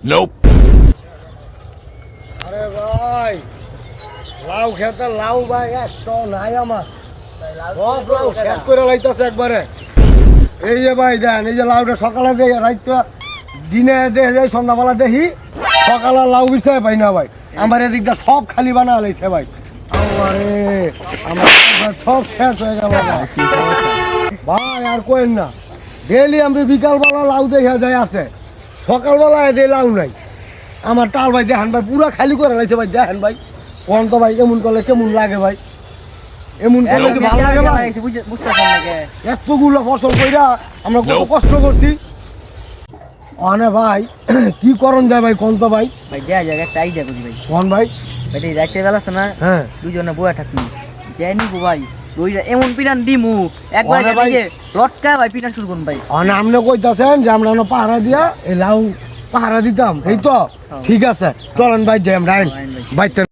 Nope. আরে ভাই লাউ খেতে লাউ ভাই একটাও নাই আমার সব লাউ শেষ করে লাইতেছে একবারে এই যে ভাই দেন এই যে লাউটা সকালে দেখি রাইতে দিনে দেখে যাই সন্ধ্যাবেলা দেখি সকালে লাউ বিছায় পাই না ভাই আমার এদিকটা সব খালি বানা লাইছে ভাই আমারে আমার সব শেষ হয়ে গেল ভাই আর কোয়েন না ডেলি আমি বিকালবেলা লাউ দেখা যায় আছে সকালবেলা এদের লাউ নাই আমার টাল ভাই দেখেন ভাই পুরা খালি করে লাইছে ভাই দেখেন ভাই কোন তো ভাই এমন করলে কেমন লাগে ভাই এমন করলে কি ভালো লাগে ভাই এতগুলো ফসল কইরা আমরা কত কষ্ট করছি অনে ভাই কি করণ যায় ভাই কোন তো ভাই ভাই দেয়া যায় একটা আইডিয়া করি ভাই কোন ভাই ভাই এই রাইতে বেলা আছে না হ্যাঁ দুজনে বয়া থাকি জানি গো ভাই ওইটা এমন পিটান দিমু একবার ওরে ভাই। ভাই লটকা ভাই পিটান শুরু করুন ভাই অনে আপনি কইতাছেন যে আমরা পাহারা দিয়া এই লাউ পাহারা দিতাম এই তো ঠিক আছে চলেন ভাই যাই আমরা ভাই। বাইতে